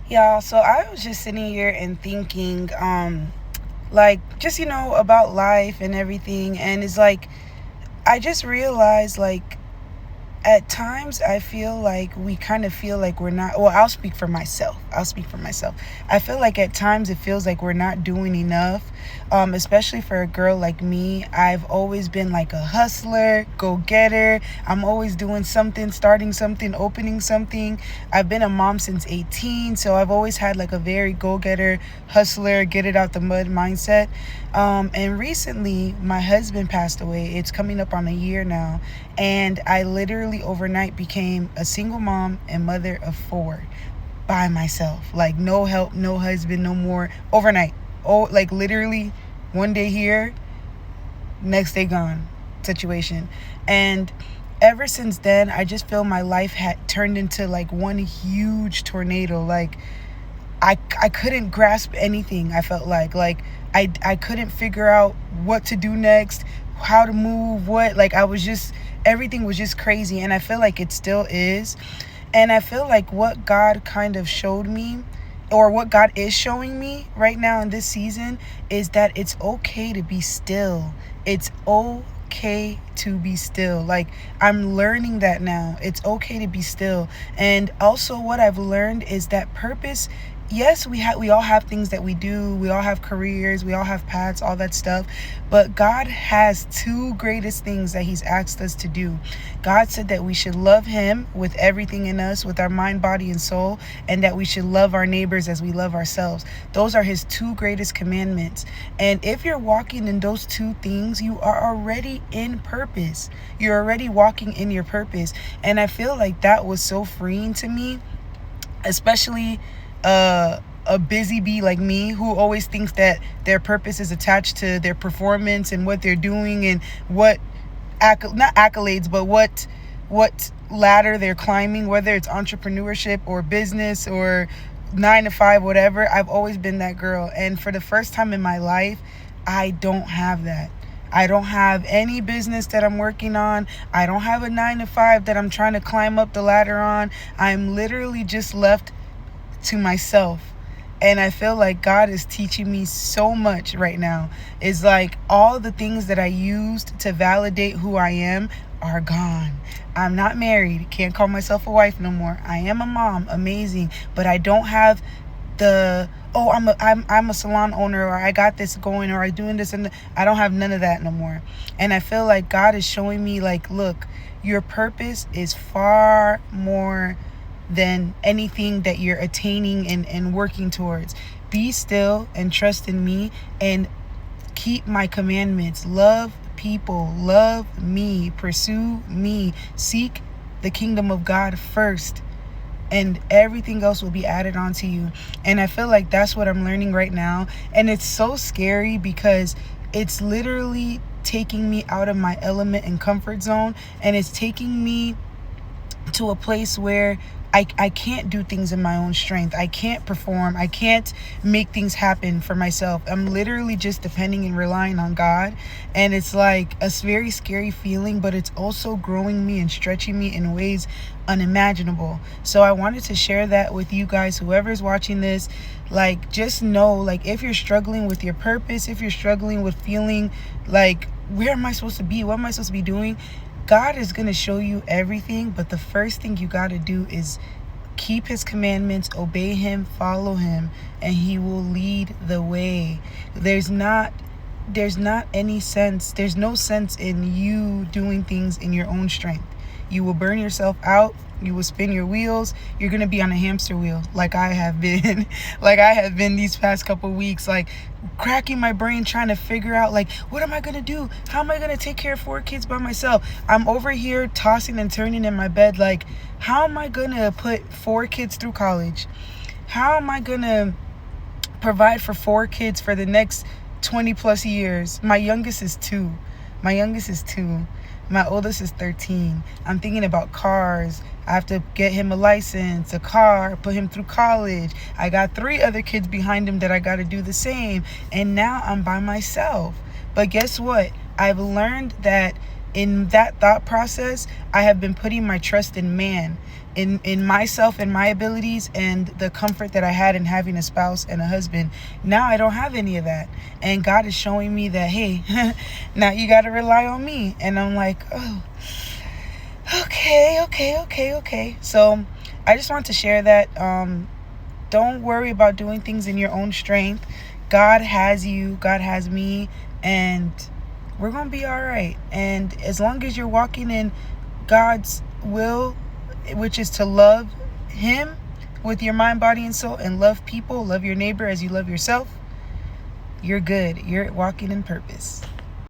Yeah, so I was just sitting here and thinking, like, just, about life and everything. And it's like, I just realized, like, at times I feel like we kind of feel like we're not, well, I'll speak for myself. I feel like at times it feels like we're not doing enough, especially for a girl like me. I've always been like a hustler, go-getter. I'm always doing something, starting something, opening something. I've been a mom since 18, so I've always had like a very go-getter, hustler, get it out the mud mindset. And recently my husband passed away. It's coming up on a year now, and I literally overnight became a single mom and mother of four by myself. Like, no help, no husband, no more. Overnight. Oh, like literally one day here, next day gone situation. And ever since then, I just feel my life had turned into like one huge tornado. Like, I couldn't grasp anything. I felt like I couldn't figure out what to do next, how to move, what, like, I was just, everything was just crazy, and I feel like it still is. And I feel like what God kind of showed me, or what God is showing me right now in this season, is that it's okay to be still. It's okay to be still. Like, I'm learning that now. It's okay to be still. And also what I've learned is that purpose, yes, we all have things that we do. We all have careers, we all have paths, all that stuff. But God has two greatest things that he's asked us to do. God said that we should love him with everything in us, with our mind, body, and soul, and that we should love our neighbors as we love ourselves. Those are his two greatest commandments. And if you're walking in those two things, you are already in purpose. You're already walking in your purpose. And I feel like that was so freeing to me, especially a busy bee like me, who always thinks that their purpose is attached to their performance and what they're doing, and what not accolades, but what ladder they're climbing, whether it's entrepreneurship or business or 9 to 5, whatever. I've always been that girl, and for the first time in my life, I don't have that. I don't have any business that I'm working on. I don't have a 9 to 5 that I'm trying to climb up the ladder on. I'm literally just left to myself. And I feel like God is teaching me so much right now. It's like all the things that I used to validate who I am are gone. I'm not married, can't call myself a wife no more. I am a mom, amazing, but I don't have the, oh, I'm a salon owner, or I got this going, or I'm doing this, and I don't have none of that no more. And I feel like God is showing me, like, look, your purpose is far more than anything that you're attaining and working towards. Be still and trust in me, and keep my commandments. Love people, love me, pursue me, seek the kingdom of God first, and everything else will be added onto you. And I feel like that's what I'm learning right now. And it's so scary because it's literally taking me out of my element and comfort zone, and it's taking me to a place where I can't do things in my own strength. I can't perform. I can't make things happen for myself. I'm literally just depending and relying on God. And it's like a very scary feeling, but it's also growing me and stretching me in ways unimaginable. So I wanted to share that with you guys, whoever's watching this. Like, just know, like, if you're struggling with your purpose, if you're struggling with feeling like, where am I supposed to be? What am I supposed to be doing? God is going to show you everything, but the first thing you got to do is keep his commandments, obey him, follow him, and he will lead the way. There's not any sense, there's no sense in you doing things in your own strength. You will burn yourself out. You will spin your wheels. You're going to be on a hamster wheel, like I have been. Like I have been these past couple weeks, like cracking my brain trying to figure out, like, what am I going to do? How am I going to take care of 4 kids by myself? I'm over here tossing and turning in my bed, like, how am I going to put 4 kids through college? How am I going to provide for 4 kids for the next 20 plus years? My youngest is 2. My oldest is 13. I'm thinking about cars. I have to get him a license, a car, put him through college. I got 3 other kids behind him that I got to do the same. And now I'm by myself. But guess what? I've learned that in that thought process, I have been putting my trust in man, in myself and my abilities and the comfort that I had in having a spouse and a husband. Now I don't have any of that. And God is showing me that, hey, now you got to rely on me. And I'm like, oh, okay. So I just want to share that. Don't worry about doing things in your own strength. God has you, God has me, and we're going to be all right. And as long as you're walking in God's will, which is to love Him with your mind, body, and soul, and love people, love your neighbor as you love yourself, you're good. You're walking in purpose.